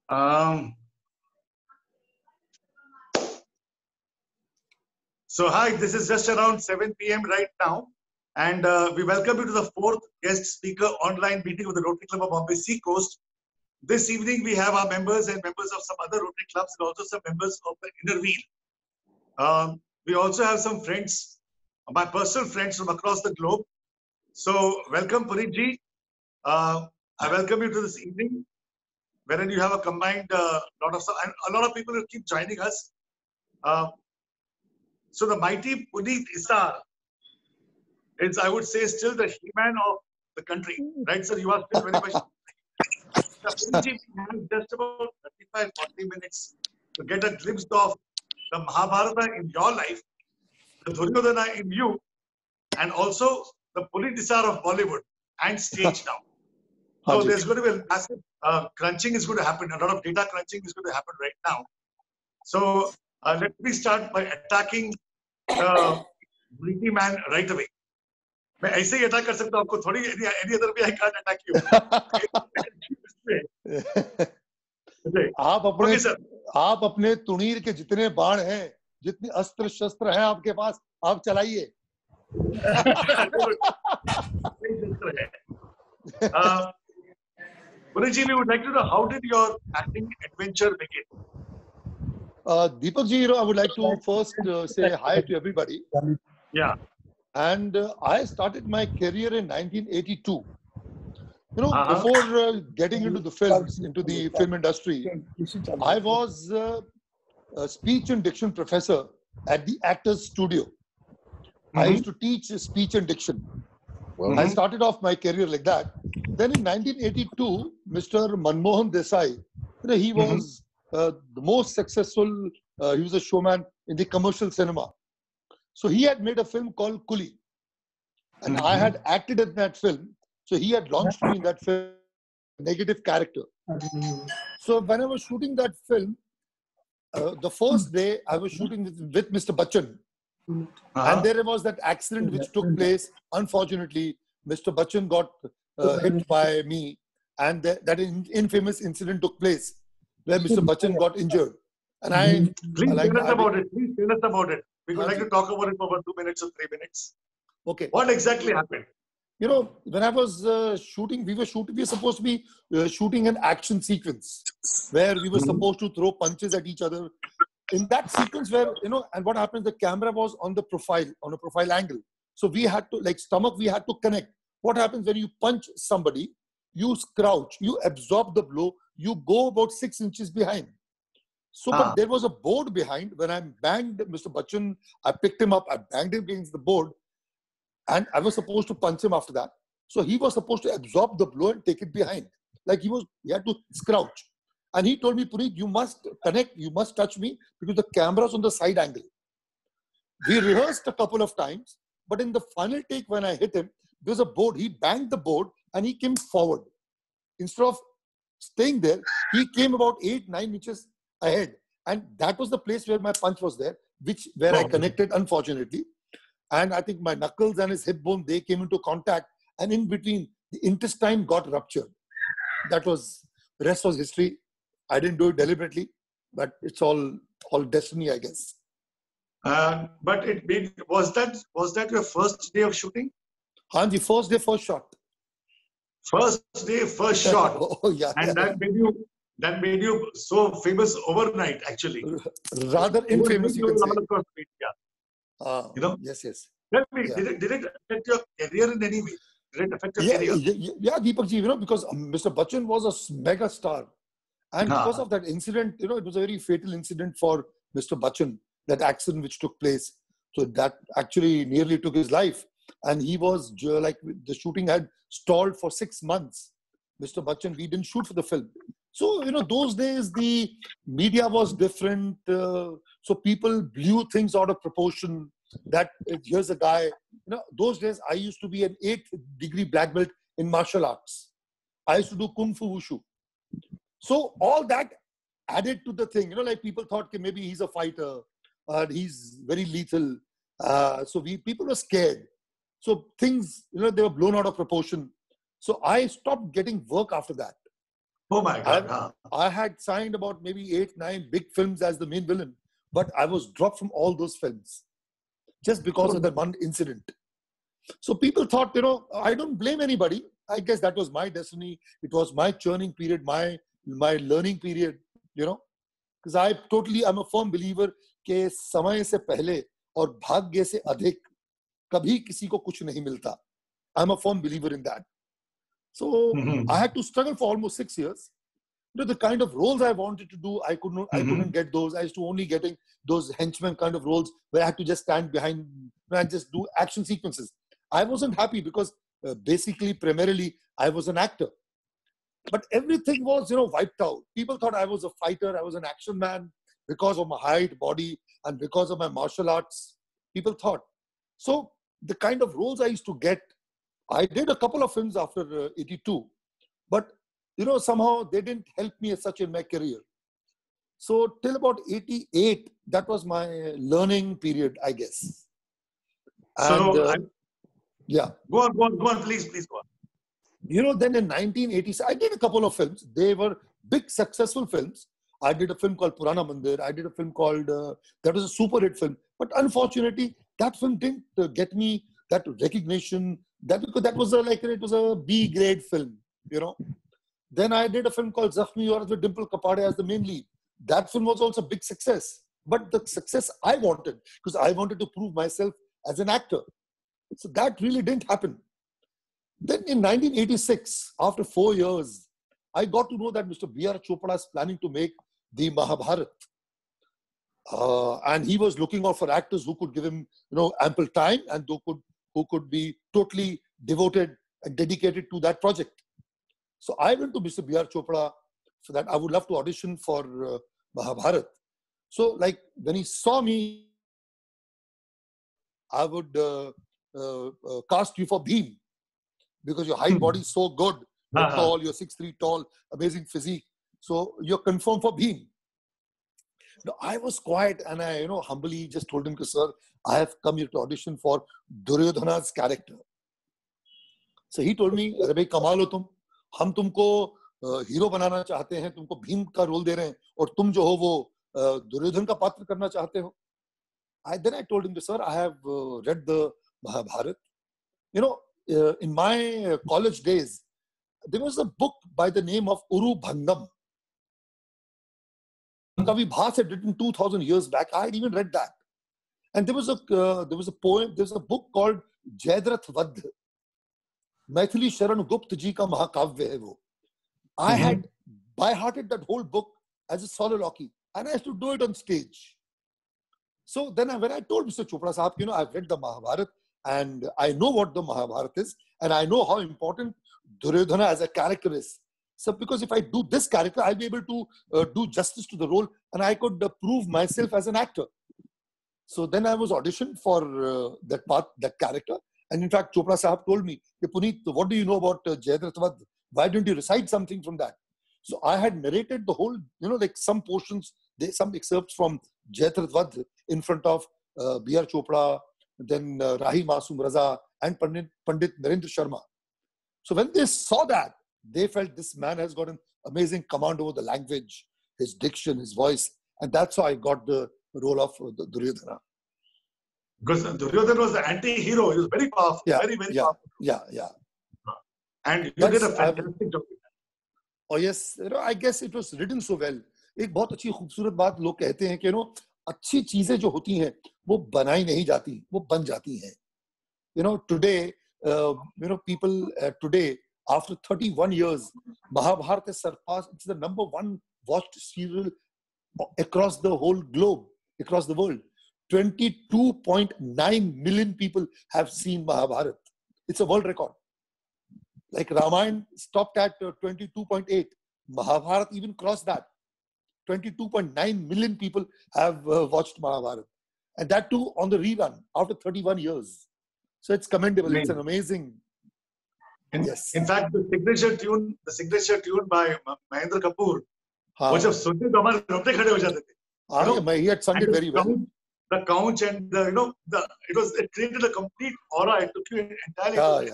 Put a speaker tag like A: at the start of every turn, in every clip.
A: Um, so hi, this is just around 7 p.m. right now, and we welcome you to the fourth guest speaker online meeting of the Rotary Club of Bombay Sea Coast. This evening we have our members and members of some other Rotary clubs and also some members of the Inner Wheel. We also have some friends, my personal friends from across the globe. So welcome Puneet ji. I welcome you to this evening, wherein you have a combined lot of stuff, and a lot of people will keep joining us. So the mighty Puneet Isar is, I would say, still the He-Man of the country, right? So you are still very much. Puneet ji, we have just about 35-40 minutes to get a glimpse of the Mahabharata in your life, the Duryodhana in you, and also the Puneet Isar of Bollywood and stage now. So there's going to be a massive crunching is going to happen. A lot of data crunching is going to happen right now. So let me start by attacking the Greedy Man right away. मैं ऐसे ही attack कर सकता हूँ आपको थोड़ी any other way I can't attack you.
B: आप अपने तुणीर के जितने बाण हैं, जितने अस्त्र शस्त्र हैं आपके पास, आप चलाइए.
A: Puneet ji, we would like to know, how did your acting adventure begin?
B: Deepak ji, I would like to first say hi to everybody.
A: Yeah.
B: And I started my career in 1982. Before getting into the films, into the film industry, I was a speech and diction professor at the Actors Studio. I used to teach speech and diction. I started off my career like that. Then in 1982, Mr. Manmohan Desai, he was the most successful, he was a showman in the commercial cinema. So he had made a film called Coolie. And I had acted in that film. So he had launched me in that film, negative character. So when I was shooting that film, the first day I was shooting with Mr. Bachchan. And there was that accident which took place. Unfortunately, Mr. Bachchan got hit by me. And that infamous incident took place where Mr. Bachchan got injured. And
A: Please tell us about it. Please tell us about it. We would like to talk about it for about 2 minutes or 3 minutes.
B: Okay.
A: What exactly happened?
B: When I was shooting, we were supposed to be shooting an action sequence where we were supposed to throw punches at each other. In that sequence where, and what happens, the camera was on a profile angle. So we had to, like stomach, we had to connect. What happens when you punch somebody, you crouch, you absorb the blow, you go about 6 inches behind. So, but there was a board behind. When I banged Mr. Bachchan, I picked him up, I banged him against the board, and I was supposed to punch him after that. So he was supposed to absorb the blow and take it behind. Like he had to crouch. And he told me, Puneet, you must connect, you must touch me because the camera's on the side angle. We rehearsed a couple of times, but in the final take when I hit him, there was a board. He banged the board and he came forward. Instead of staying there, he came about 8-9 inches ahead. And that was the place where my punch was there, where I connected, unfortunately. And I think my knuckles and his hip bone, they came into contact. And in between, the intestine got ruptured. The rest was history. I didn't do it deliberately, but it's all destiny, I guess.
A: But was that your first day of shooting?
B: The first day, first shot.
A: First day, first shot.
B: Oh, yeah.
A: And that made you so famous overnight, actually.
B: Rather infamous, you can say. Yes.
A: Tell me, did it affect your career in any way? Did it affect your career?
B: Yeah, Deepak ji, because Mr. Bachchan was a mega star. And because of that incident, it was a very fatal incident for Mr. Bachchan, that accident which took place. So that actually nearly took his life. And he was like, the shooting had stalled for 6 months. Mr. Bachchan, we didn't shoot for the film. So, those days the media was different. So people blew things out of proportion. That here's a guy, those days I used to be an 8th degree black belt in martial arts. I used to do Kung Fu Wushu. So all that added to the thing, like people thought maybe he's a fighter, he's very lethal. So people were scared. So things, they were blown out of proportion. So I stopped getting work after that.
A: Oh my God.
B: I had signed about maybe 8, 9 big films as the main villain, but I was dropped from all those films just because of that one incident. So people thought, I don't blame anybody. I guess that was my destiny. It was my churning period, my learning period, because I'm a firm believer कि समय से पहले और भाग्य से अधिक कभी किसी को कुछ नहीं मिलता. I'm a firm believer in that. So I had to struggle for almost 6 years. The kind of roles I wanted to do, I couldn't get those. I used to only getting those henchman kind of roles where I had to just stand behind and just do action sequences. I wasn't happy because basically, primarily, I was an actor. But everything was, wiped out. People thought I was a fighter. I was an action man because of my height, body, and because of my martial arts. People thought. So the kind of roles I used to get, I did a couple of films after 82. But, somehow they didn't help me as such in my career. So till about 88, that was my learning period, I guess. And, yeah.
A: Go on, please go on.
B: Then in 1986, I did a couple of films. They were big, successful films. I did a film called Purana Mandir. I did a film called, that was a super hit film. But unfortunately, that film didn't get me that recognition. Because that was it was a B grade film, Then I did a film called Zakhmi Aurat with Dimple Kapadia as the main lead. That film was also a big success. But the success I wanted, because I wanted to prove myself as an actor. So that really didn't happen. Then in 1986, after 4 years, I got to know that Mr. B.R. Chopra is planning to make the Mahabharat. And he was looking out for actors who could give him, ample time and who could be totally devoted and dedicated to that project. So I went to Mr. B.R. Chopra so that I would love to audition for Mahabharat. So when he saw me, I would cast you for Bheem because your height body is so good. You're tall, you're 6'3" tall, amazing physique. So you're confirmed for Bheem. Now, I was quiet and I, humbly just told him, sir, I have come here to audition for Duryodhana's character. So he told me, अरे भाई कमाल हो तुम, हम तुमको hero बनाना चाहते हैं, तुमको भीम का रोल दे रहे हैं और तुम जो हो वो दुर्योधन का पात्र करना चाहते हो. Then I told him, sir, I have read the Mahabharat. In my college days, there was a book by the name of Uru Bhangam. Kavi Bhas had written 2000 years back. I had even read that. And there was a poem, there's a book called Jaidrath Vadh. Maithili Sharan Gupta ji ka Mahakavya hai wo. I had by-hearted that whole book as a soliloquy. And I used to do it on stage. So then when I told Mr. Chopra Sahab, I've read the Mahabharat and I know what the Mahabharat is and I know how important Duryodhana as a character is. So because if I do this character, I'll be able to do justice to the role and I could prove myself as an actor. So then I was auditioned for that part, that character. And in fact, Chopra Sahab told me, Puneet, what do you know about Jaidrath Vadh? Why don't you recite something from that? So I had narrated the whole, some portions, some excerpts from Jaidrath Vadh in front of B.R. Chopra, then Rahi Masoom Raza and Pandit Narendra Sharma. So when they saw that, they felt this man has got an amazing command over the language, his diction, his voice. And that's how I got the role of Duryodhana.
A: Because Duryodhana was the anti-hero. He was very powerful. Very powerful.
B: Yeah.
A: And you did a fantastic job.
B: Oh yes, I guess it was written so well. एक बहुत अच्छी खूबसूरत बात लोग कहते हैं कि अच्छी चीजें जो होती हैं वो बनाई नहीं जाती, वो बन जाती हैं. Today, people today, after 31 years, Mahabharata has surpassed, it's the #1 watched serial across the whole globe, across the world. 22.9 million people have seen Mahabharata. It's a world record. Like Ramayana stopped at 22.8. Mahabharata even crossed that. 22.9 million people have watched Mahabharata. And that too on the rerun after 31 years. So it's commendable. Amazing. It's an amazing.
A: Yes. In fact, the signature tune by Mahendra Kapoor, वो जब सुनते तो हमारे रोंगटे खड़े हो जाते थे.
B: He had sung it very well.
A: The couch and it created a complete aura. It took you entirely.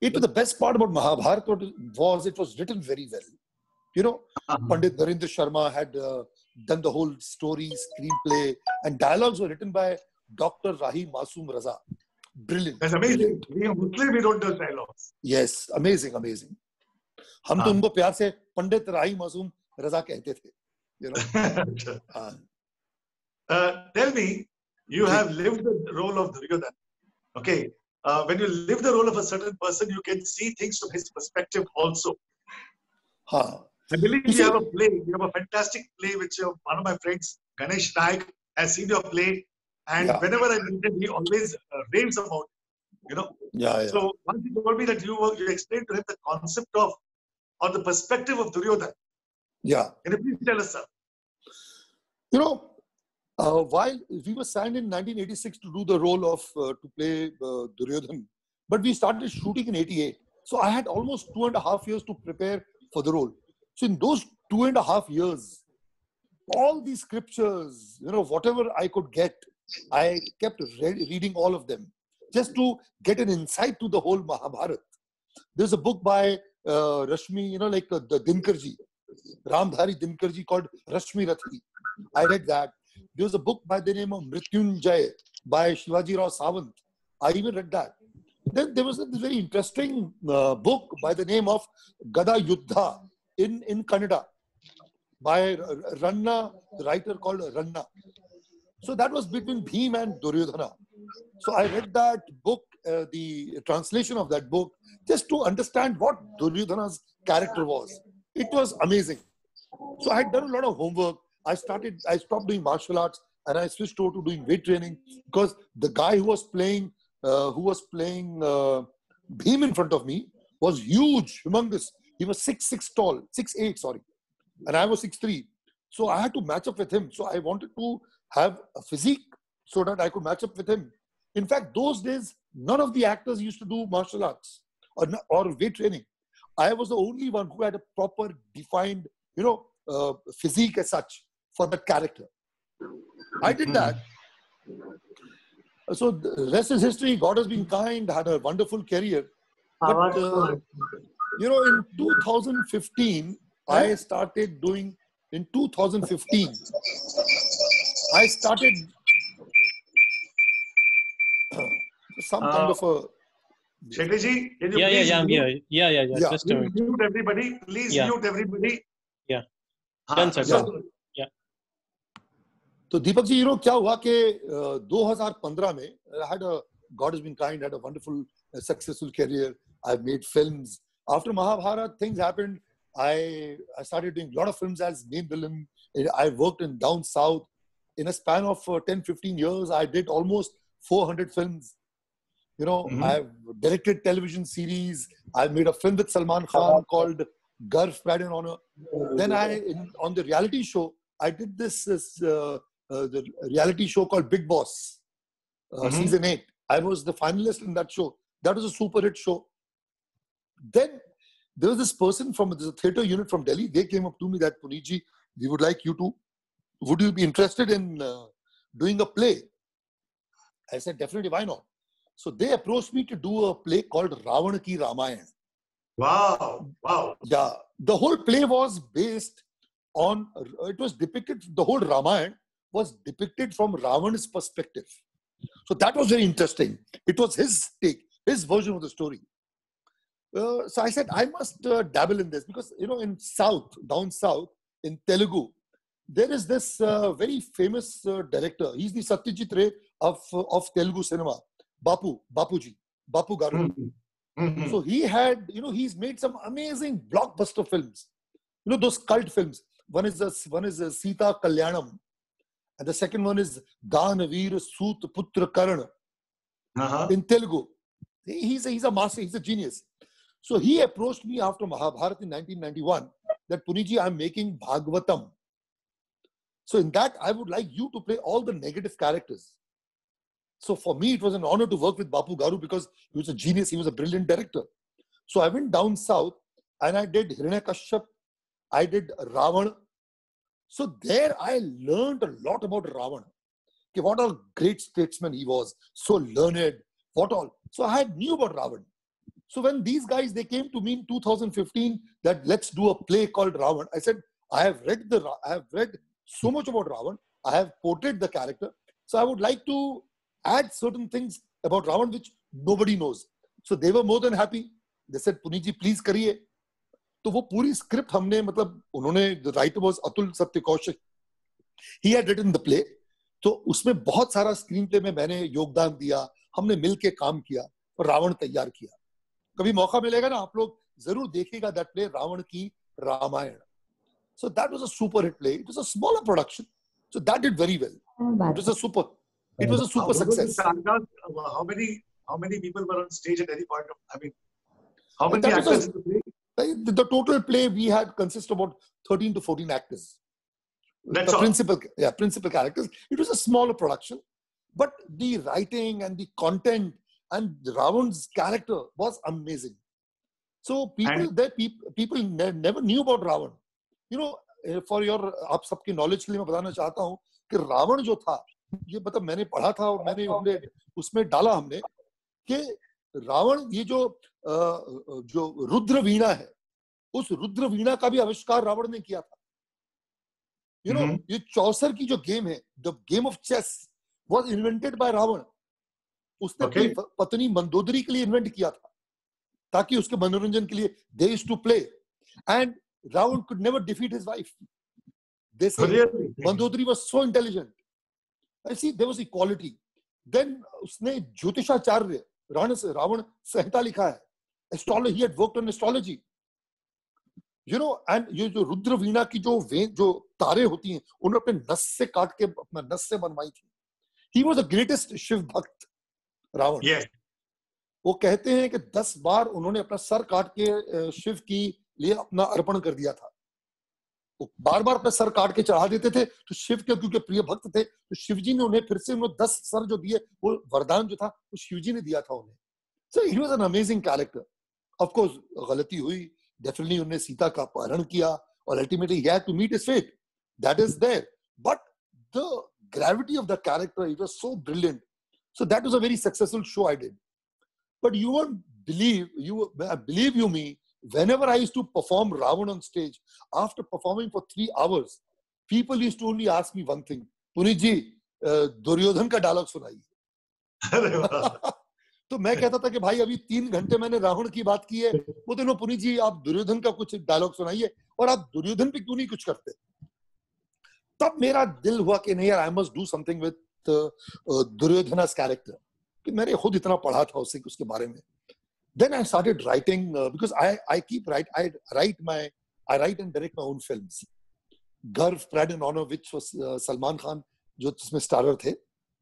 B: The best part about Mahabharata was it was written very well. You know,
A: Uh-huh.
B: Pandit Narendra Sharma had done the whole story, screenplay, and dialogues were written by Dr. Rahi Masoom Raza. Brilliant.
A: That's amazing.
B: Brilliant.
A: Being a Muslim, we don't do dialogues.
B: Yes, amazing, amazing. हम तो उनको प्यार से पंडित राही मासूम रजा कहते थे. You know.
A: Tell me, you have lived the role of Duryodhana. Okay. When you live the role of a certain person, you can see things from his perspective also.
B: हाँ.
A: I believe you have a play. You have a fantastic play which one of my friends, Ganesh Naik, has seen your play. And whenever I meet him, he always raves about it, you know.
B: Yeah.
A: So once he told me that you explained to him the concept of, or the perspective of Duryodhana.
B: Yeah.
A: Can you please tell us, sir?
B: You know, while we were signed in 1986 to do the role of, to play Duryodhan, but we started shooting in 88. So I had almost 2.5 years to prepare for the role. So in those 2.5 years, all these scriptures, you know, whatever I could get, I kept reading all of them just to get an insight to the whole Mahabharata. There's a book by Rashmi, you know, like the Dinkarji, Ramdhari Dinkarji, called Rashmi Rathi. I read that. There was a book by the name of Mrityunjay by Shivaji Rao Sawant. I even read that. Then there was this very interesting book by the name of Gada Yuddha in Kannada by Ranna, the writer called Ranna. So that was between Bhim and Duryodhana. So I read that book, the translation of that book, just to understand what Duryodhana's character was. It was amazing. So I had done a lot of homework. I stopped doing martial arts and I switched over to doing weight training because the guy who was playing Bhim in front of me was huge, humongous. He was 6'6" tall, 6'8", sorry. And I was 6'3". So I had to match up with him. So I wanted to have a physique so that I could match up with him. In fact, those days, none of the actors used to do martial arts or weight training. I was the only one who had a proper defined, you know, physique as such for that character. I did that. So the rest is history. God has been kind, had a wonderful career. But, you know, in 2015, I started doing, in 2015, I started some kind of a...
A: Shettyji, can you
C: Yeah, I'm here. Yeah. Just a
A: please
C: minute.
A: mute everybody. Please mute everybody.
C: Yeah. Done, sir. Done. Yeah.
B: So Deepak ji, you know क्या हुआ कि 2015 में God has been kind, had a wonderful, successful career. I've made films. After Mahabharata, things happened. I started doing a lot of films as main villain. I worked in down south. In a span of 10-15 years, I did almost 400 films. You know, I've directed television series. I made a film with Salman Khan called Garv, Pride and Honor. Then on the reality show, I did the reality show called Big Boss, season 8. I was the finalist in that show. That was a super hit show. Then there was this person from the theatre unit from Delhi. They came up to me that, Puneetji, we would like you to, would you be interested in doing a play? I said, definitely, why not? So they approached me to do a play called Ravana Ki Ramayana.
A: Wow.
B: Yeah, the whole play was based on, it was depicted, the whole Ramayana was depicted from Ravana's perspective. So that was very interesting. It was his take, his version of the story. So I said, I must dabble in this because, you know, in South, down South, in Telugu, there is this very famous director. He's the Satyajit Ray of Telugu cinema, Bapu Garu. So he had, you know, he's made some amazing blockbuster films. You know, those cult films. One is Sita Kalyanam. And the second one is Danavir Sut Putra Karana in Telugu. He's a master, he's a genius. So he approached me after Mahabharata in 1991 that, Puneetji, I'm making Bhagavatam. So in that, I would like you to play all the negative characters. So for me, it was an honor to work with Bapu Garu because he was a genius, he was a brilliant director. So I went down south and I did Hiranyakashyap, I did Ravana. So there I learned a lot about Ravana. Okay, what a great statesman he was, so learned, what all. So I knew about Ravana. So when these guys, they came to me in 2015 that let's do a play called Ravan, I said, I have read so much about Ravan. I have portrayed the character. So I would like to add certain things about Ravan which nobody knows. So they were more than happy. They said, Puneet ji, please करिए. तो वो पूरी script हमने, मतलब उन्होंने, the writer was Atul Satyakaushik. He had written the play. तो उसमें बहुत सारा स्क्रीन प्ले में मैंने योगदान दिया, हमने मिलके काम किया और रावण तैयार किया. कभी मौका मिलेगा ना, आप लोग जरूर देखिएगा that play, रावण की Ramayan. So that was a super hit play. It was a smaller production, so that did very well. It was a super success.
A: How many people were on stage at any point of? I mean, how many actors in the play?
B: The total play we had consists of about 13 to 14 actors.
A: That's all.
B: Principal characters. It was a smaller production, but the writing and the content and Ravan's character was amazing. So people never knew about Ravan. You know, for your आप सबकी knowledge के लिए मैं बताना चाहता हूँ कि रावण जो था, ये मतलब मैंने पढ़ा था और हमने उसमें डाला हमने कि रावण, ये जो रुद्र वीणा है, उस रुद्र वीणा का भी आविष्कार रावण ने किया था. You know, ये चौसर की जो गेम है, the game of chess was invented by Ravan. उसने अपनी पत्नी मंदोदरी के लिए इन्वेंट किया था ताकि उसके मनोरंजन के लिए they used to play, and Ravan could never defeat his wife. They say Mandodari was so intelligent. I see there was equality. Then उसने ज्योतिषाचार्य रावण संहिता लिखा है. Astrology, he had worked on astrology. You know, and ये जो रुद्र वीणा की जो तारे होती हैं, उन्होंने अपने नस से काट के अपना नस से बनवाई थी. He was the greatest Shiv भक्त, रावण.
A: Yes.
B: वो कहते हैं कि 10 बार उन्होंने अपना सर काट के शिव की लिए अपना अर्पण कर दिया था. वो बार बार अपना सर काट के चढ़ा देते थे, तो शिव के क्योंकि प्रिय भक्त थे, तो शिवजी ने उन्हें फिर से 10 सर जो दिए, वो वरदान जो था वो शिवजी ने दिया था उन्हें. So he was an amazing character. Of course गलती हुई, definitely उन्होंने सीता का अपहरण किया और ultimately he had to meet his fate. That is there. But the gravity of the character, it was so brilliant. So that was a very successful show I did. But you won't believe you me, whenever I used to perform Ravan on stage, after performing for 3 hours, people used to only ask me one thing, Puneet ji, Duryodhan का dialogue सुनाइए. तो मैं कहता था कि भाई अभी 3 घंटे मैंने रावण की बात की है, वो दोनों पुनीत जी आप दुर्योधन का कुछ डायलॉग सुनाइए, और आप दुर्योधन पे क्यों नहीं कुछ करते. तब मेरा दिल हुआ कि नहीं यार, I must do something with Duryodhan's character, कि मैंने खुद इतना पढ़ा था उसके बारे में. Then I started writing because I write and direct my own films. Garv, Pride and Honor, which was Salman Khan जो जिसमें स्टारर थे,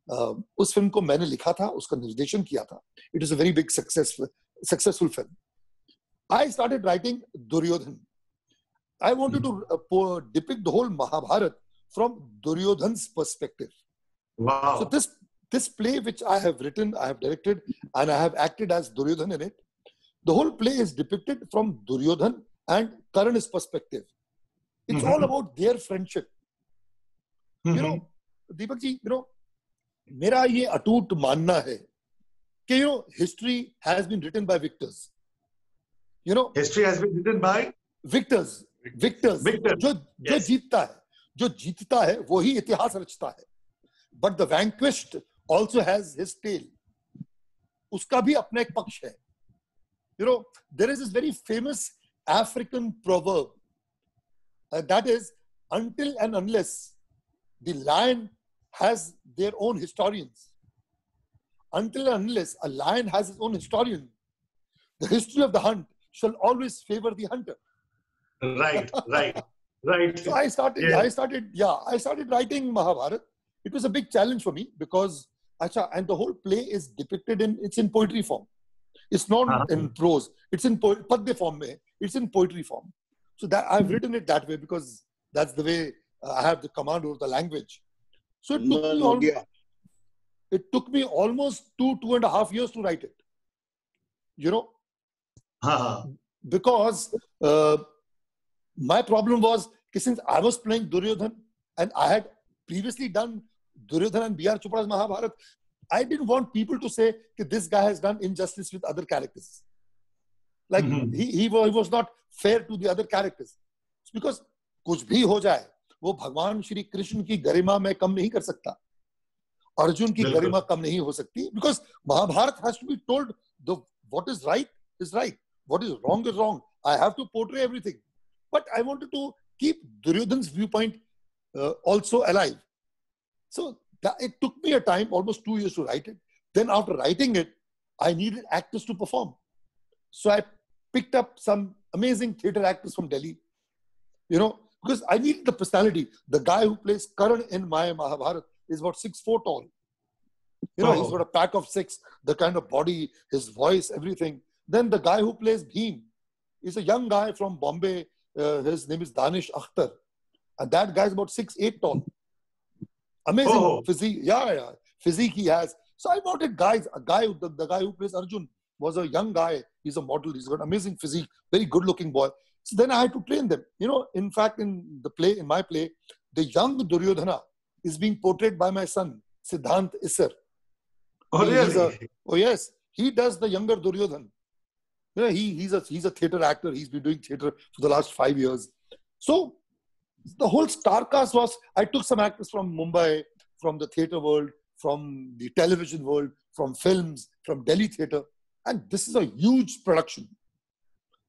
B: उस फिल्म को मैंने लिखा था, उसका निर्देशन किया था. It was a very big successful film. I started writing Duryodhan. I wanted to depict the whole Mahabharata from Duryodhan's perspective.
A: Wow.
B: So this play which I have written, I have directed, and I have acted as Duryodhan in it. The whole play is depicted from Duryodhan and Karna's perspective. It's all about their friendship. You know, Deepak ji, you know, मेरा ये अटूट मानना है कि history has been written by victors. You know,
A: history has been written by
B: victors. जो जीतता है वो ही इतिहास रचता है. But the vanquished also has his tale. उसका भी अपना एक पक्ष है. You know, there is this very famous African proverb that is, until and unless the lion has their own historians, until and unless a lion has his own historian, the history of the hunt shall always favor the hunter.
A: Right.
B: So I started writing Mahabharata. It was a big challenge for me because, and the whole play is depicted it's in poetry form. It's not in prose. It's in padya form. It's in poetry form. So that I've written it that way because that's the way I have the command over the language. So it took me almost 2.5 years to write it. You know, because my problem was since I was playing Duryodhan and I had previously done Duryodhan and B.R. Chopra's Mahabharata, I didn't want people to say that this guy has done injustice with other characters. Like he was not fair to the other characters. It's because कुछ भी हो जाए वो भगवान श्री कृष्ण की गरिमा में कम नहीं कर सकता, अर्जुन की गरिमा कम नहीं हो सकती, because Mahabharata has to be told the what is right, what is wrong. I have to portray everything, but I wanted to keep Duryodhan's viewpoint also alive. So it took me a time, almost 2 years to write it. Then after writing it, I needed actors to perform. So I picked up some amazing theater actors from Delhi, because I needed the personality. The guy who plays Karan in my Mahabharata is about 6'4" tall. He's got a pack of 6, the kind of body, his voice, everything. Then the guy who plays Bhim is a young guy from Bombay. His name is Danish Akhtar. And that guy is about 6'8" tall. Amazing physique. Yeah. Physique he has. So I wanted guys. The guy who plays Arjun was a young guy. He's a model. He's got amazing physique. Very good-looking boy. So then I had to train them. In fact, in my play, the young Duryodhana is being portrayed by my son, Siddhant Isser.
A: Oh, really?
B: Yes. He does the younger Duryodhan. He's a theater actor. He's been doing theater for the last 5 years. So the whole star cast was, I took some actors from Mumbai, from the theater world, from the television world, from films, from Delhi theater. And this is a huge production.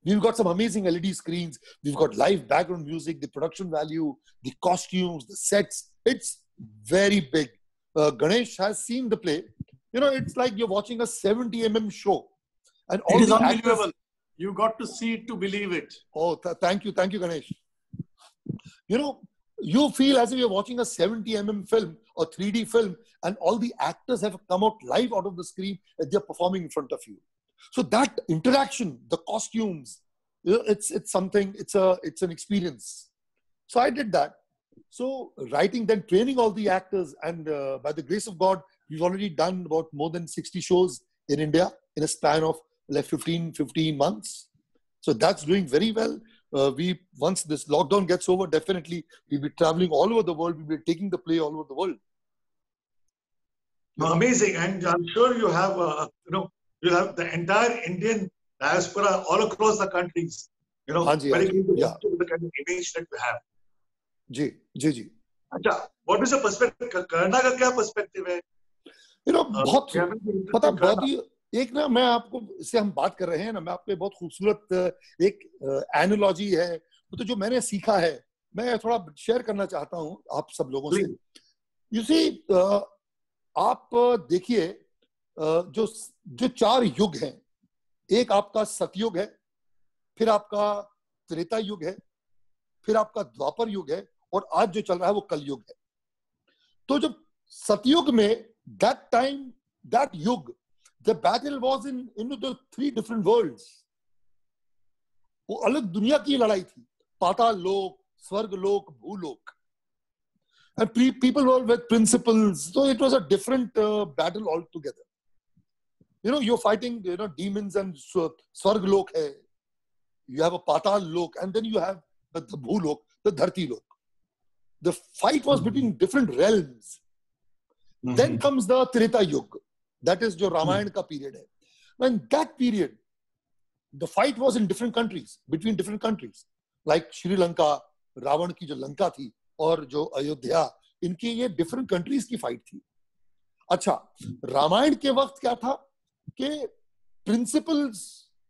B: We've got some amazing LED screens. We've got live background music, the production value, the costumes, the sets. It's very big. Ganesh has seen the play. It's like you're watching a 70 show. And all
A: it is
B: actors,
A: unbelievable. You got to see it to believe it.
B: Oh, thank you, Ganesh. You feel as if you're watching a 70 film or 3D film, and all the actors have come out live out of the screen and they're performing in front of you. So that interaction, the costumes, it's something. It's an experience. So I did that. So writing, then training all the actors, and by the grace of God, we've already done about more than 60 shows in India in a span of like 15 months. So that's doing very well. Once this lockdown gets over, definitely we'll be traveling all over the world. We'll be taking the play all over the world.
A: Amazing, and I'm sure you have you'll have the entire Indian diaspora all across the countries. Very keen to the kind of image that we have.
B: जी.
A: अच्छा, what is your perspective? करना का क्या perspective है?
B: बहुत ही एक ना, मैं आपको इससे हम बात कर रहे हैं ना, मैं आपको बहुत खूबसूरत एक एनालॉजी है तो जो मैंने सीखा है, मैं थोड़ा शेयर करना चाहता हूं आप सब लोगों से. यू सी, आप देखिए जो 4 युग हैं, एक आपका सतयुग है, फिर आपका त्रेता युग है, फिर आपका द्वापर युग है, और आज जो चल रहा है वो कलयुग है. तो जब सतयुग में that युग, the battle was in the 3 different worlds. वो अलग दुनिया की लड़ाई थी, पाताल लोक, स्वर्ग लोक, भूलोक. And people were with principles, so it was a different battle altogether. You're fighting, demons, and swarg lok hai. You have a patal lok, and then you have the bhulok, the dharti lok. The fight was between different realms. Then comes the Treta Yuga. That is jo Ramayana ka period hai. In that period, the fight was in different countries, between different countries. Like Sri Lanka, Ravan ki jo Lanka thi, और जो अयोध्या, इनकी ये different countries की fight थी. अच्छा, रामायण के वक्त क्या था कि प्रिंसिपल्स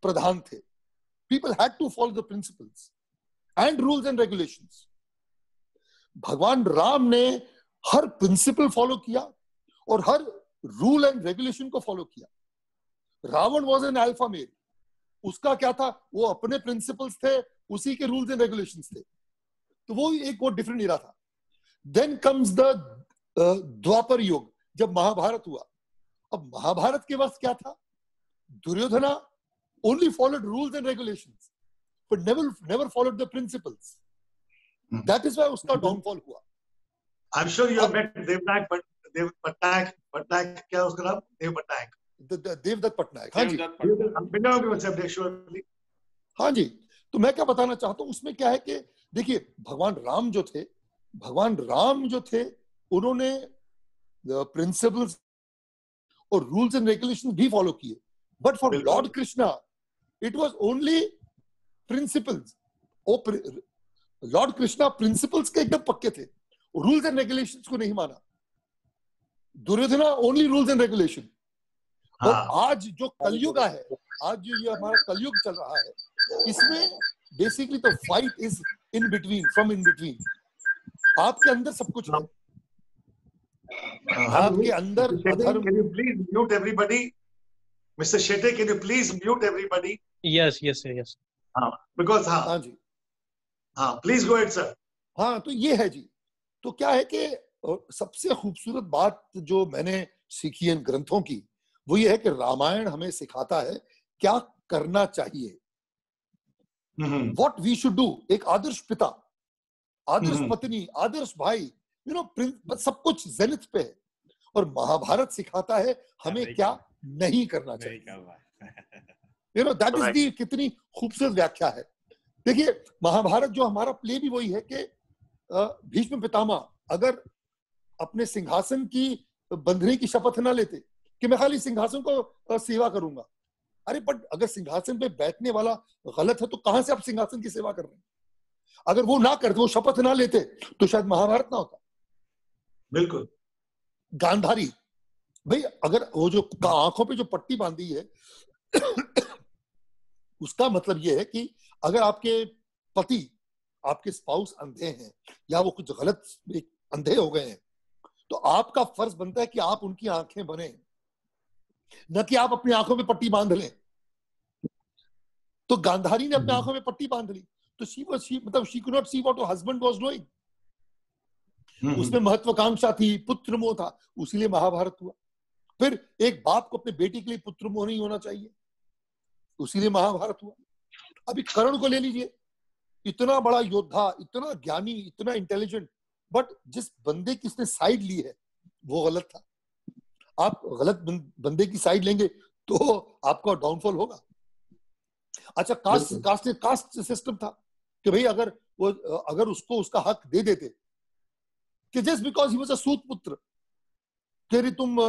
B: प्रधान थे. People had to follow the principles and rules and regulations. भगवान राम ने हर प्रिंसिपल फॉलो किया और हर रूल एंड रेगुलेशन को फॉलो किया. Ravan was an alpha male. उसका क्या था, वो अपने प्रिंसिपल्स थे, उसी के रूल्स एंड रेगुलेशंस थे. तो वो एक वो डिफरेंट इरा था. देन कम्स द द्वापर युग, जब महाभारत हुआ. अब महाभारत के वक्त क्या था, Duryodhana only followed rules and regulations but never followed the principles. That is why उसका डाउनफॉल हुआ.
A: I am sure you have met Patnaik क्या उसका नाम,
B: देवदत्त पटनायक. हाँ जी. तो मैं क्या बताना चाहता हूँ उसमें क्या है कि देखिए, भगवान राम जो थे उन्होंने प्रिंसिपल्स और रूल्स एंड रेगुलेशंस भी फॉलो किए. But for Lord Krishna It was only principles. Lord Krishna principles के एकदम पक्के थे, रूल्स एंड रेगुलेशंस को नहीं माना. Duryodhana only rules and regulation. और आज जो कलयुग है, आज जो ये हमारा कलयुग चल रहा है, इसमें बेसिकली तो fight is in between, from in between. आपके अंदर सब कुछ है. आपके अंदर अधर्म.
A: Can you please mute everybody? Mr. Shetty, can you please mute everybody?
C: Yes.
A: Because
B: हाँ जी,
A: please go ahead, sir.
B: हाँ, तो ये है जी. तो क्या है कि सबसे खूबसूरत बात जो मैंने सीखी है इन ग्रंथों की, वो ये है कि रामायण हमें सिखाता है क्या करना चाहिए. What we should do. एक आदर्श पिता, आदर्श पत्नी, आदर्श भाई, सब कुछ जेनिथ पे है. और महाभारत सिखाता है हमें क्या नहीं करना चाहिए. That is the. कितनी खूबसूरत व्याख्या है. देखिए, महाभारत जो हमारा प्ले भी वही है कि भीष्म पितामह अगर अपने सिंहासन की बंधने की शपथ ना लेते कि मैं खाली सिंहासन को सेवा करूंगा. अरे बट अगर सिंहासन पे बैठने वाला गलत है तो कहां से आप सिंहासन की सेवा कर रहे हैं? अगर वो ना करते, वो शपथ ना लेते, तो शायद महाभारत ना होता.
A: बिल्कुल.
B: गांधारी भाई, अगर वो जो आंखों पे जो पट्टी बांधी है उसका मतलब ये है कि अगर आपके पति, आपके स्पाउस अंधे हैं या वो कुछ गलत अंधे हो गए हैं, तो आपका फर्ज बनता है कि आप उनकी आंखें बने, न कि आप अपनी आंखों में पट्टी बांध लें. तो गांधारी ने अपनी आंखों में पट्टी बांध ली, तो she could not see what her husband was doing. उसमें महत्वाकांक्षा थी, पुत्र मोह था, उसीलिए महाभारत हुआ. फिर एक बाप को अपने बेटी के लिए पुत्र मोह नहीं होना चाहिए, उसीलिए महाभारत हुआ. अभी कर्ण को ले लीजिए, इतना बड़ा योद्धा, इतना ज्ञानी, इतना इंटेलिजेंट, बट जिस बंदे की इसने साइड ली है वो गलत था. आप गलत बंदे की साइड लेंगे तो आपका डाउनफॉल होगा. अच्छा, कास्ट सिस्टम था कि भाई अगर उसको उसका हक दे देते कि just because he was a सूत पुत्र कि तुम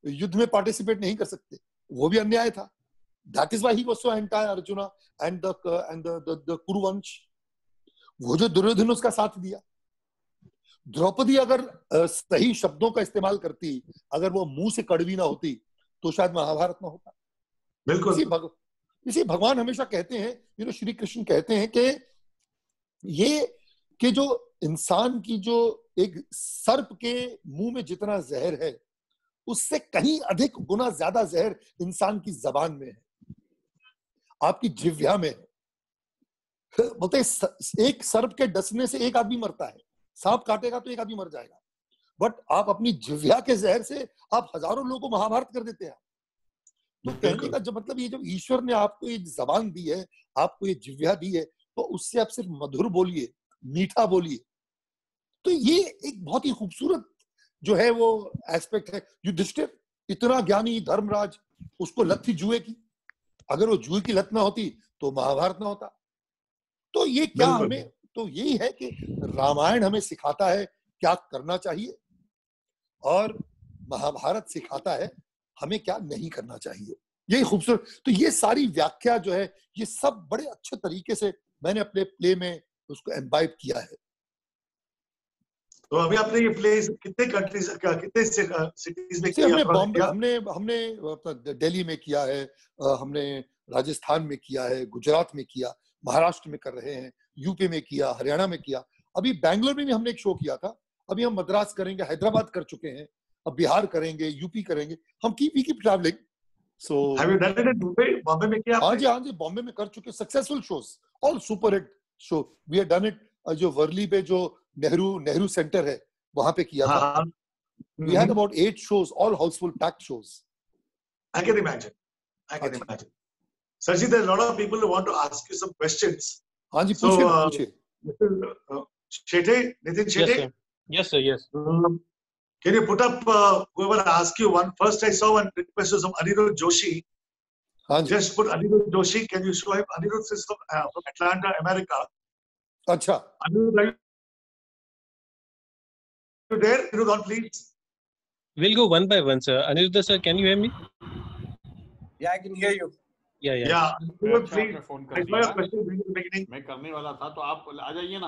B: युद्ध में पार्टिसिपेट नहीं कर सकते, वो भी अन्याय था. That is why he was so anti Arjuna and the Kuruvansh. वो जो दुर्योधन उसका साथ दिया. द्रौपदी अगर सही शब्दों का इस्तेमाल करती, अगर वो मुंह से कड़वी ना होती, तो शायद महाभारत ना होता.
A: बिल्कुल.
B: इसी भगवान हमेशा कहते हैं, श्री कृष्ण कहते हैं कि ये कि जो इंसान की जो एक सर्प के मुंह में जितना जहर है, उससे कहीं अधिक गुना ज्यादा जहर इंसान की जबान में है, आपकी जिह्वा में है. बोलते एक सर्प के डसने से एक आदमी मरता है, सांप काटेगा तो एक आदमी मर जाएगा, बट आप अपनी जिह्वा के जहर से आप हजारों लोगों को महाभारत कर देते हैं. तो कहने का जो मतलब, ये जब ईश्वर ने आपको ये जबान दी है, आपको ये जिह्वा दी है, तो उससे आप सिर्फ मधुर बोलिए, मीठा बोलिए. तो ये एक बहुत ही खूबसूरत जो है वो एस्पेक्ट है. युधिष्ठिर इतना ज्ञानी धर्मराज, उसको लत थी जुए की. अगर वो जुए की लत ना होती तो महाभारत ना होता. तो ये क्या हमें, तो यही है कि रामायण हमें सिखाता है क्या करना चाहिए और महाभारत सिखाता है हमें क्या नहीं करना चाहिए. यही खूबसूरत. तो ये सारी व्याख्या जो है, ये सब बड़े अच्छे तरीके से मैंने अपने प्ले में उसको एम्बाइब किया है.
A: तो अभी आपने ये प्लेस कितने कंट्रीज, कितने सिटीज में किया?
B: हमने दिल्ली में किया है, हमने राजस्थान में किया है, गुजरात में किया, महाराष्ट्र में कर रहे हैं, यूपी में किया, हरियाणा में किया. अभी बैंगलोर में भी हमने एक शो किया था. अभी हम मद्रास करेंगे, हैदराबाद कर चुके हैं, अब बिहार करेंगे, यूपी करेंगे. हम keep travelling. So
A: have you done it in Mumbai? Bombay में किया?
B: हाँ जी, बॉम्बे में कर चुके. Successful shows, all super hit show. We have done it. जो वर्ली पे जो नेहरू सेंटर है, वहां पे किया था. We had about 8 shows, all houseful, packed shows.
A: I can imagine. Sarji, there are a lot of people who want to ask you some questions.
B: हाँ जी, पूछिए.
A: Shetty, Nitin Shetty?
C: Yes, sir. Yes.
A: Can you put up whoever asked you one? First, I saw one request from Anirudh Joshi. Just put Anirudh Joshi. Can you show him? Anirudh is from Atlanta, America.
B: अच्छा.
A: Anirudh, are you there? Anirudh, please.
C: We'll go one by one, sir. Anirudh sir, can you hear me?
D: Yeah, I can hear you.
C: Yeah, yeah.
A: Yeah.
D: अच्छा,
A: Please.
D: आपने phone
A: I
D: कर
A: saw your
D: दिया,
A: question in the beginning.
D: मैं करने वाला था, तो आप आ जाइए ना.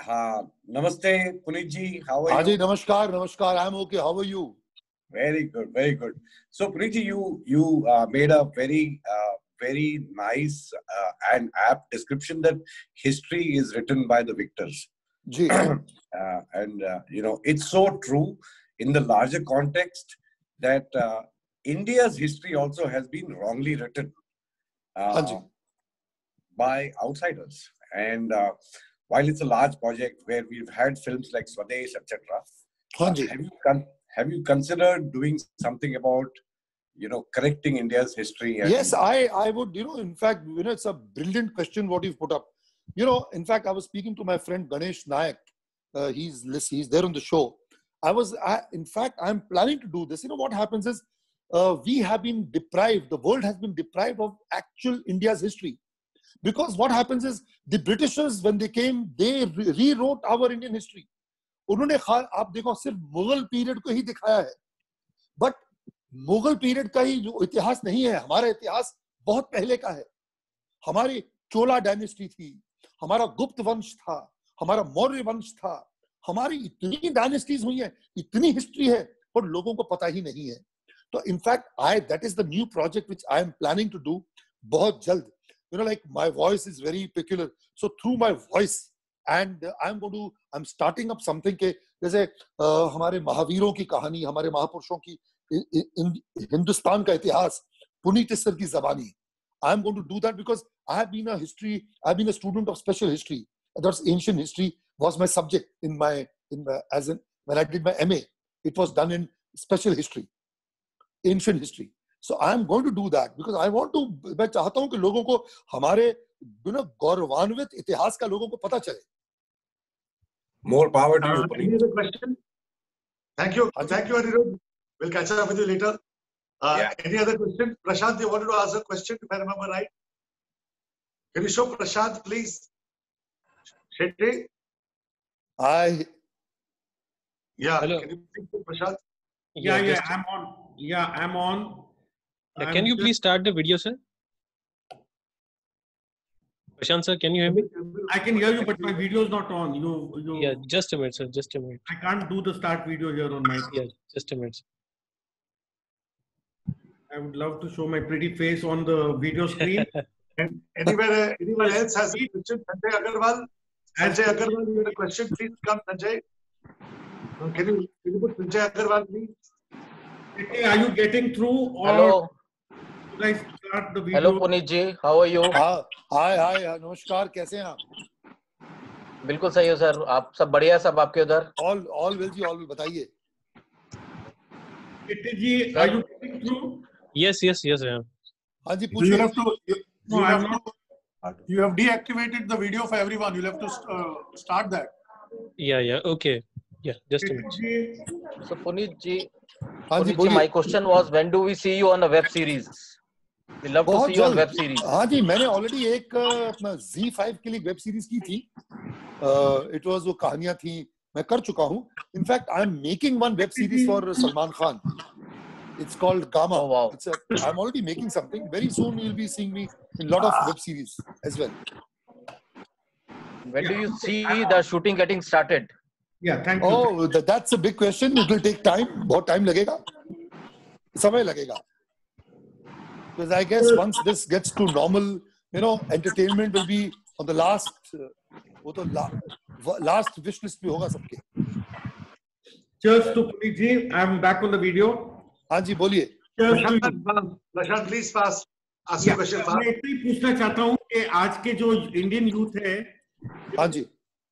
E: हाँ, नमस्ते पुनीत जी, how are
B: हाँ
E: you?
B: जी, नमस्कार नमस्कार, I'm okay, how are you?
E: Very good, very good. So Puneet ji, you made a very nice and apt description that history is written by the victors.
B: Ji.
E: And you know, it's so true in the larger context that India's history also has been wrongly written
B: हाँ जी.
E: by outsiders. And while it's a large project where we've had films like Swadesh, etc.,
B: हाँ जी.
E: have you considered doing something about, you know, correcting India's history? And
B: Yes, I would, you know, in fact, you know, it's a brilliant question what you've put up. You know, in fact, I was speaking to my friend Ganesh Nayak. He's there on the show. In fact, I'm planning to do this. You know, what happens is we have been deprived, the world has been deprived of actual India's history. Because what happens is the Britishers, when they came, they rewrote our Indian history. उन्होंने आप देखो सिर्फ Mughal period को ही दिखाया है, but Mughal period का ही जो इतिहास नहीं है, हमारा इतिहास बहुत पहले का है. हमारी चोला डायनेस्टी थी, हमारा गुप्त वंश था, हमारा मौर्य वंश था, हमारी इतनी डायनेस्टीज हुई हैं, इतनी हिस्ट्री है, और लोगों को पता ही नहीं है. तो in fact that is the new project which I am planning to do बहुत जल्द. You know, like my voice is very peculiar, so through my voice, and I'm starting up something के जैसे हमारे महावीरों की कहानी, हमारे महापुरुषों की हिंदुस्तान का इतिहास पुनीत सर की ज़बानी. I'm going to do that because I've been a student of special history. That's ancient history was my subject when I did my MA. It was done in special history, ancient history. So I'm going to do that because I want to. मैं चाहता हूँ कि लोगों को हमारे गौरवान्वित इतिहास का लोगों को पता चले.
E: more power to you,
A: Any
E: Puneet.
A: other question? Thank you, Anirudh. We'll catch up with you later. Any other question? Prashant, you wanted to ask a question, if I remember right. Can you show Prashant, please? Shetty? Yeah.
C: Hello.
A: Can you please show Prashant?
D: Yeah, I'm on.
C: Can you please start the video, sir? Prashant sir, can you hear me?
D: I can hear you, but my video is not on. You.
C: Yeah, just a minute, sir. Just a minute.
D: I can't do the start video here on my.
C: Yeah, just a minute.
D: I would love to show my pretty face on the video screen.
A: And anyone else has a question? Sanjay Agarwal? Sanjay Agarwal, you have a question? Please come, Sanjay. Can you put Sanjay Agarwal, please?
D: Are you getting through? Or
F: Hello.
D: should I start the video?
F: Hello Puneet ji, how are you?
B: Hi, नमस्कार, कैसे हैं आप?
F: बिल्कुल सही हो sir, आप सब बढ़िया, सब आपके उधर?
B: All well जी, all well, बताइए.
D: Ji, are you getting through?
C: Yes, I am.
B: हाँ जी,
A: So you
B: पूछिए.
A: have you have deactivated the video for everyone. You'll have to start that.
C: Yeah, okay. Yeah, just a minute.
D: Ji,
F: So Puneet ji,
B: हाँ जी,
F: Puneet ji,
B: बोलिए.
F: my question was, when do we see you on a web series? We love to
B: बहुत
F: see you on
B: जल्द.
F: web series.
B: हाँ जी, मैंने already एक अपना Z5 के लिए वेब सीरीज की थी. इट वाज वो कहानियां थी, मैं कर चुका हूँ. In fact I am making one web series for Salman Khan. It's called Gama.
F: Oh, wow.
B: I'm already making something. Very soon you'll be seeing me in a lot of web series as well.
F: When do you see the shooting getting started?
D: yeah, thank you.
B: Oh, that's a big question. It will take time. बहुत time लगेगा. समय लगेगा. Because I guess once this gets to normal, you know, entertainment will be on the last. वो तो last wish list में होगा सबके.
D: Cheers to Puneet ji. I'm back on the video.
B: हाँ जी, बोलिए.
D: Cheers to you.
A: Prashant, please fast. Ask your question fast.
D: मैं इतना ही पूछना चाहता हूँ कि आज के जो इंडियन यूथ है,
B: हाँ जी.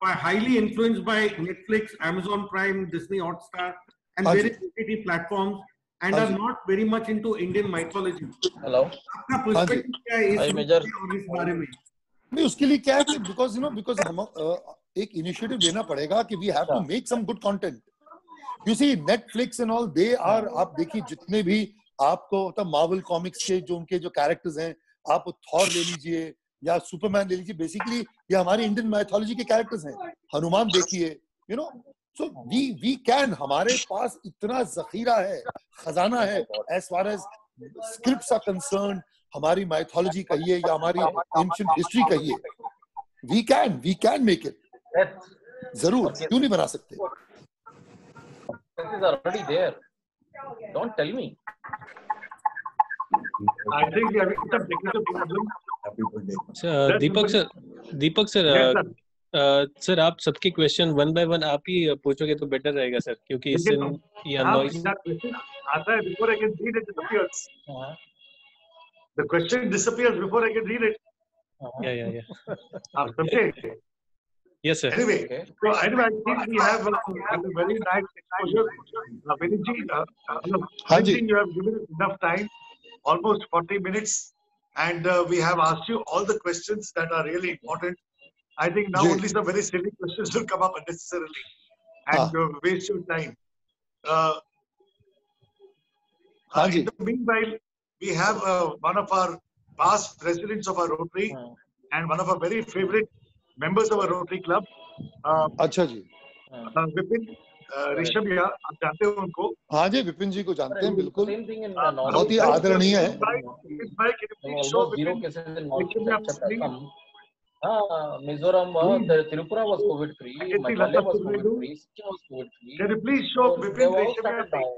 D: highly influenced by Netflix, Amazon Prime, Disney Hotstar, and
B: हाँ
D: various
B: ji.
D: OTT platforms, and
B: हाँ
D: are
B: ji.
D: not very much into Indian mythology.
F: Hello.
D: आपका
B: हाँ जी.
D: perspective क्या है
F: Hi,
D: इस
F: Major.
D: और इस बारे में?
B: नहीं, उसके लिए क्या है कि because हम एक इनिशिएटिव लेना पड़ेगा कि we have to make some good content. You see, Netflix and all, they are, आप देखिए जितने भी आपको मतलब मार्वल कॉमिक्स के जो उनके जो कैरेक्टर्स हैं, आप थॉर ले लीजिए या सुपरमैन ले लीजिए, बेसिकली ये हमारी इंडियन माइथोलॉजी के कैरेक्टर्स हैं. हनुमान देखिए, you know, so we can, हमारे पास इतना जखीरा है, खजाना है as far as scripts are concerned. हमारी माइथोलॉजी कहिए या हमारी एंशिएंट हिस्ट्री कहिए, वी कैन मेक इट, जरूर, क्यों नहीं बना सकते?
F: This is already there. Don't tell me.
A: I think we are having some technical problem.
C: Deepak sir,
A: Yes, sir.
C: Sir आप सबके क्वेश्चन वन बाय वन आप ही पूछोगे तो बेटर रहेगा सर, क्योंकि इससे या नॉइस
A: आता है before I can read it disappears. The question disappears before I can read it.
C: या
A: आप समझे?
C: Yes sir.
A: Anyway,
F: Okay.
A: so anyway, I think we have a very nice exposure. Viniji,
B: Haji.
A: you have given us enough time, almost 40 minutes, and we have asked you all the questions that are really important. I think now
B: Ji.
A: only some very silly questions will come up unnecessarily and waste your time.
B: Haji.
A: In the meanwhile, we have one of our past presidents of our Rotary and one of our very favorite members of our Rotary Club.
B: अच्छा जी,
A: विपिन ऋषभिया, आप जानते हो उनको?
B: हाँ जी, विपिन जी को जानते हैं बिल्कुल,
F: Same thing in
B: बहुत ही आदरणीय है.
F: almost zero cases in North. Mizoram, Tripura was COVID free, Meghalaya was COVID free, Sikkim was COVID free.
A: Can you please show
F: So they
A: Vipin
F: were all
A: ऋषभिया?
F: started down.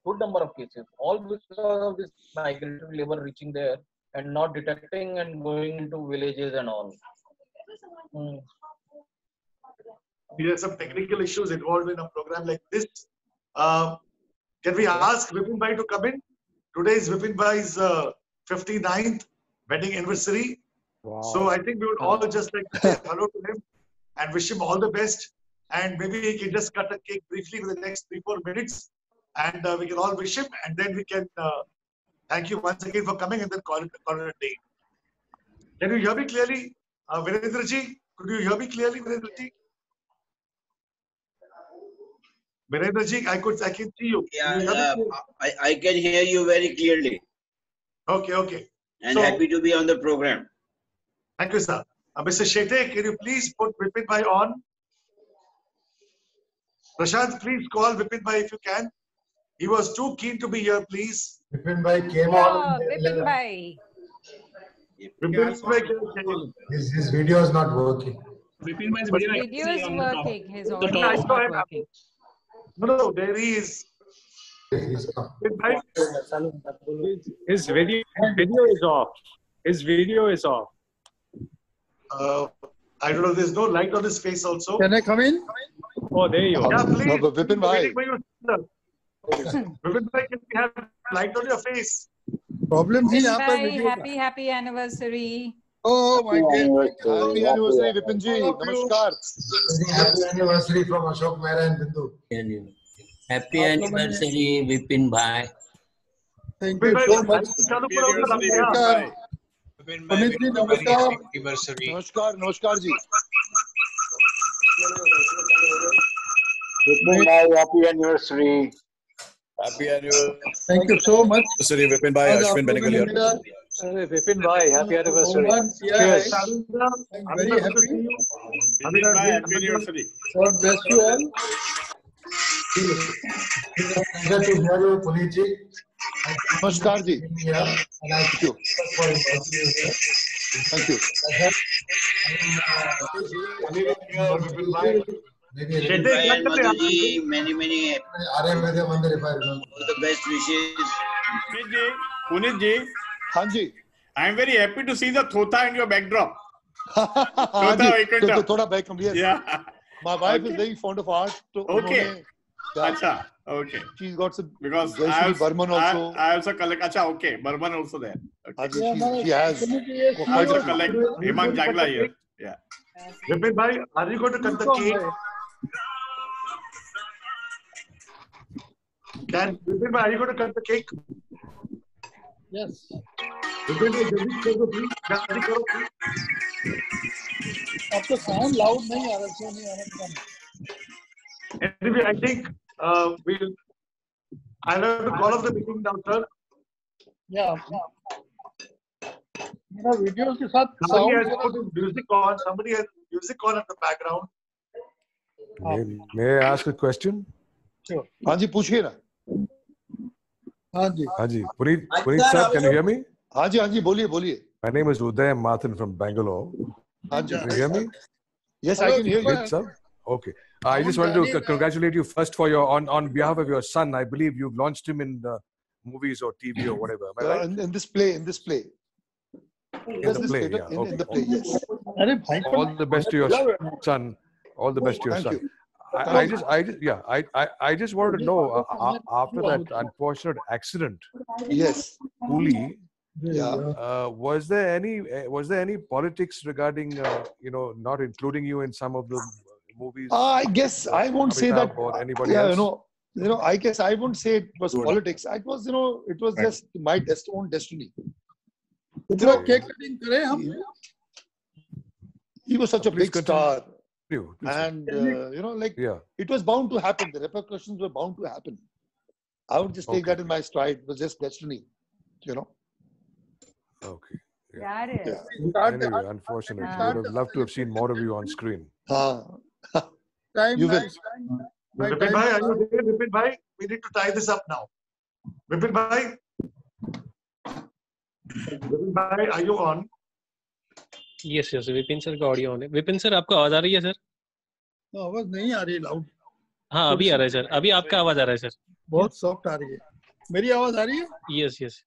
F: Good number of cases, all because of this migratory labor reaching there and not detecting and going into villages and all.
A: There are some technical issues involved in a program like this. Can we ask Vipin Bhai to come in? Today is Vipin Bhai's 59th wedding anniversary.
B: Wow.
A: So I think we would all just like to say hello to him and wish him all the best. And maybe he can just cut a cake briefly for the next 3-4 minutes. And we can all wish him. And then we can thank you once again for coming and then call it a day. Can you hear me clearly? Virendra ji, could you hear me clearly, Virendra ji? Virendra ji, I can see you.
G: Yeah, I can hear you very clearly.
A: Okay.
G: And
A: So-
G: happy to be on the program.
A: Thank you, sir. Mr. Shetty, can you please put Vipin Bhai on? Prashant, please call Vipin Bhai if you can. He was too keen to be here, please.
H: Vipin Bhai came
I: Yeah,
H: on.
I: Vipin Bhai.
A: Vipin Bhai, can you?
H: His video is not working.
I: Video is working. His audio is
A: Go
I: not
A: ahead.
I: working.
A: No, there he is.
H: He's come.
A: Vipin Bhai,
J: His video is off. His video is off.
A: I don't know, there's no light on his face also.
B: Can I come in?
J: Oh, there you are.
A: Yeah, please.
B: No, but Vipin Bhai.
A: Waiting for you, sir. Vipin Bhai, can we have light on your face?
B: Problem थी यहाँ पर
I: Bye.
B: Video.
I: Happy anniversary.
B: Oh my God! Happy anniversary, Vipin ji. Namaskar.
H: Happy anniversary from Ashok Mehra and Bindu.
G: Happy anniversary, Vipin Bhai.
B: Thank
A: Vipin
B: you
A: Bhai,
B: so much.
A: चालू करो अपना नमस्कार.
B: पुनीत जी नमस्कार. नमस्कार जी.
H: Vipin Bhai, happy anniversary.
K: Happy anniversary,
B: Thank you so much.
K: Vipin Bhai. Ashwin Benegal here.
J: Vipin Bhai, happy anniversary.
B: Cheers.
A: Sandra,
B: I'm very happy.
A: happy anniversary.
B: God bless you all.
H: Pleasure to hear you, Puneet ji.
B: नमस्कार जी.
H: Yeah, and I
B: Thank you.
H: for inviting you here.
B: Thank you.
H: Maybe
A: Shetty,
G: Bhai and
A: क्या कर रहे हैं आप?
G: Madhuji, many
H: Arya Mandir, if I remember.
G: all the best wishes.
L: Punit ji,
B: हाँ जी.
L: I am very happy to see the Thota in your backdrop.
B: हाँ जी.
L: Vaikuntham.
B: तो थोड़ा back from here.
L: Yeah.
B: My wife
L: Okay.
B: is very fond of art. तो
L: Okay.
B: उन्होंने- Yeah,
L: Acha. Okay.
B: she's got some.
L: Because
B: Jayashree Burman also.
L: I also collect. Acha. Okay. Burman also there.
B: हाँ
L: Okay.
B: Ji, she has.
L: I also collect. Hemang Jagla here. Yeah.
A: Vipin Bhai, are you going to cut the cake? Vipin Bhai, are you going to cut the cake?
B: Yes.
A: Vipin Bhai, जल्दी कर दो please. जल्दी करो please.
B: आपका sound loud नहीं आ रहा, क्यों नहीं आ रहा?
A: Anyway, I think I'll have to call off the meeting now, sir.
B: Yeah. मेरा वीडियो के साथ
A: Somebody has
B: sound.
A: put his music on. Somebody has music on at the background.
K: May I ask a question?
B: हाँ जी, पूछिए ना. हाँ जी.
K: Haji, Puneet sir, can you hear me?
B: हाँ जी बोलिए बोलिए.
K: My name is Uday Mathan from Bangalore.
B: हाँ जी.
K: Can you hear me?
B: Yes, I can hear you.
K: Good, sir. Okay. I just wanted to congratulate you first for your on behalf of your son. I believe you've launched him in the movies or TV or whatever. Am I right?
B: In this play.
K: In the play, yeah.
B: In the play, yes.
K: All the best to your son. All the best to your son. I just wanted to know after that unfortunate accident.
B: Yes.
K: Coolie.
B: Yeah.
K: Was there any politics regarding not including you in some of the movies?
B: I guess I won't say that.
K: Or anybody else?
B: I guess I won't say it was politics. It was it was just my own destiny. He was such a big star. And it was bound to happen. The repercussions were bound to happen. I would just take that in my stride. It was just destiny,
K: Okay.
I: Yeah.
K: Anyway, unfortunately, I would have loved to have seen more of you on screen.
B: You will.
A: Vipin bhai, are you there? Vipin bhai, we need to tie this up now. Vipin bhai, are you on?
C: Yes. Vipin sir का audio on है. Vipin sir आपको आवाज आ रही है sir?
M: आवाज नहीं आ रही loud.
C: हाँ अभी आ रहा है सर. अभी आपका आवाज आ रहा है सर.
M: बहुत सॉफ्ट आ रही है. मेरी आवाज आ रही है?
C: Yes.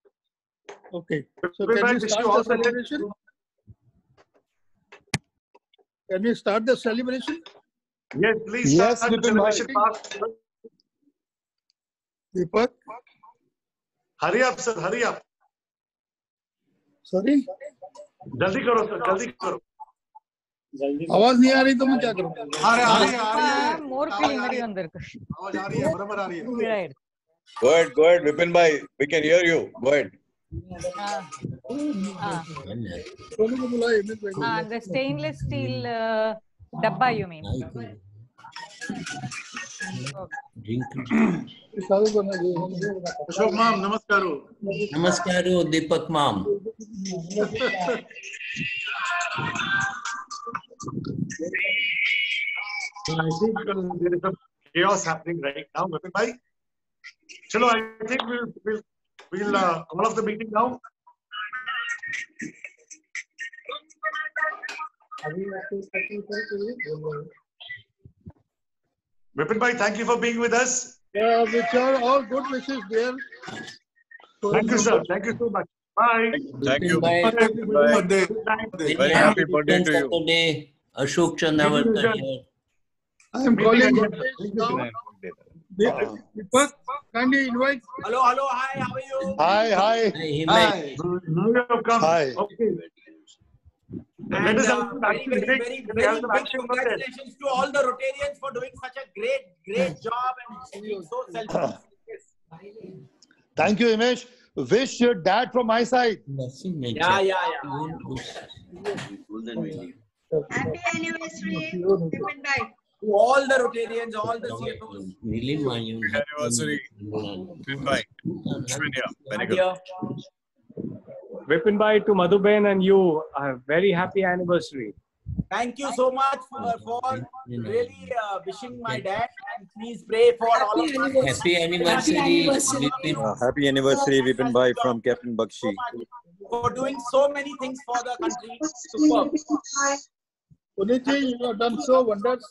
M: Okay. So can we start the celebration? Can we start the celebration?
A: Yes, please start the celebration fast.
M: Deepak?
A: Hurry up, sir. Hurry up.
M: Sorry?
A: जल्दी करो सर, जल्दी करो.
M: आवाज नहीं आ रही तो मैं क्या करूं?
A: आ रही है.
I: More feeling मेरे अंदर का.
A: आवाज आ रही है, बराबर आ रही है.
I: Right.
K: Go ahead, Vipin bhai. We can hear you. Go ahead.
I: The stainless steel dabba, you mean?
A: Ashok ma'am, namaskaro.
G: Namaskaro, Deepak ma'am.
A: I think there is some chaos happening right now, Vipin bhai. Chalo, I think we'll call off the meeting now. Vipin bhai, thank you for being with us.
M: Which are all good wishes, dear.
A: Thank you, sir. Thank you so much. Bye.
K: Thank you.
G: Happy
K: birthday. Very happy birthday to you.
G: Saturday, Ashok Chandavarkar here.
M: I am calling now. Deepak, kindly invite.
N: Hello, hi, how are you?
B: Hi.
A: Hi. Now you have come.
B: Hi.
A: Okay.
N: And very big congratulations to all the Rotarians for doing such a great job and being so selfless.
B: Thank you, Himesh. Wish your dad from my side.
N: Yeah.
O: Happy anniversary, Vipin bhai.
N: To all the Rotarians, all the CFOs.
K: Happy anniversary. Vipin bhai. Ashwin here. Very good.
J: Vipin bhai, to Madhuben and you, a very happy anniversary.
N: Thank you so much for really wishing my dad, and please pray for all of us.
G: Happy anniversary, Vipin.
P: Happy anniversary, Vipin bhai from Captain Bakshi.
N: For doing so many things for the country. Superb.
M: Punitji, you have done so wonders.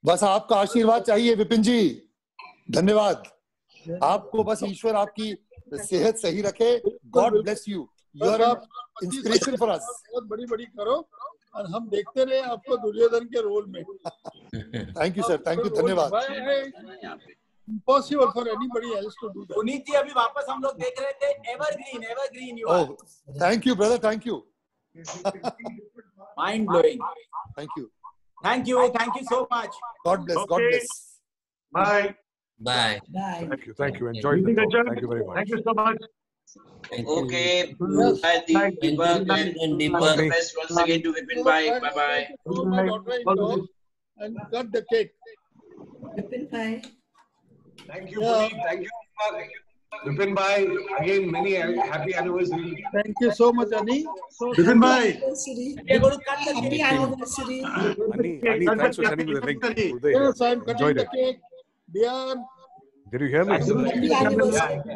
B: बस आपका आशीर्वाद चाहिए विपिन जी. धन्यवाद. आपको बस ईश्वर आपकी सेहत सही रखे. God bless you. You are an inspiration for us.
M: बहुत बड़ी करो और हम देखते रहे आपको दुर्योधन के रोल में.
B: Thank you, sir. Thank you. धन्यवाद.
M: Impossible for anybody else to do that.
N: Puneet जी, अभी वापस हम लोग देख रहे थे. Evergreen you are.
B: Oh, thank you, brother. Thank you.
N: Mind blowing.
B: Thank you.
N: Thank you so much.
B: God bless. God bless.
A: Bye.
G: Bye.
K: Thank you. Enjoy the talk. Thank you very much.
A: Thank you so much.
G: Okay. Bye, Deepak. And Deepak, the best once again to Vipin bhai. Bye.
M: My daughter-in-law and cut the cake.
O: Vipin bhai.
E: Thank you, Puneet. Thank you. Vipin bhai, again, many happy anniversary.
M: Thank you so much, Ani.
A: Vipin bhai.
O: Happy anniversary.
K: Ani, thanks for sending me the link.
M: Yes, I am cutting the cake. Dear
K: Did you hear me?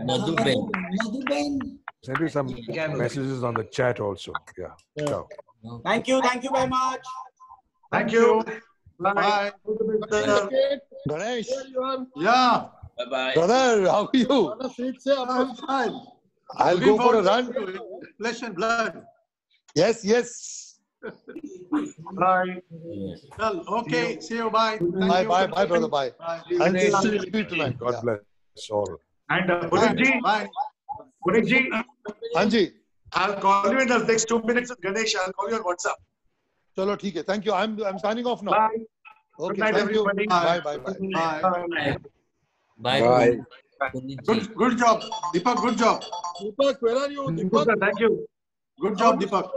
O: Madhuben.
K: Send you some messages on the chat also. Yeah. Ciao.
N: Thank you very much.
A: Thank you.
L: Bye.
M: Ganesh.
L: Yeah.
G: Bye-bye.
M: Brother, how are you?
L: I'm fine.
M: I'll go for a run.
L: Flesh and blood.
M: Yes, yes.
A: Bye.
L: Well, okay. See you. Bye.
M: Bye, brother. Bye. I'll see you tonight.
K: God bless all.
A: And Puneet ji,
M: Anji.
A: I'll call you in the next 2 minutes with Ganesh. I'll call you on WhatsApp.
M: Chalo, theek hai. Thank you. I'm signing off now.
A: Bye.
M: Okay,
A: Good night,
M: thank you.
A: everybody.
M: Bye.
G: Bye.
L: Good job. Deepak, good job.
M: Deepak, where are you? Deepak?
A: Thank you.
L: Good job, Deepak.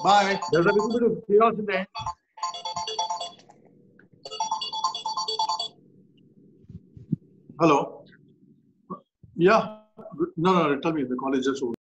L: Bye.
A: There's a little bit of chaos in the end.
L: Hello. Yeah. No, tell me. The call is just over.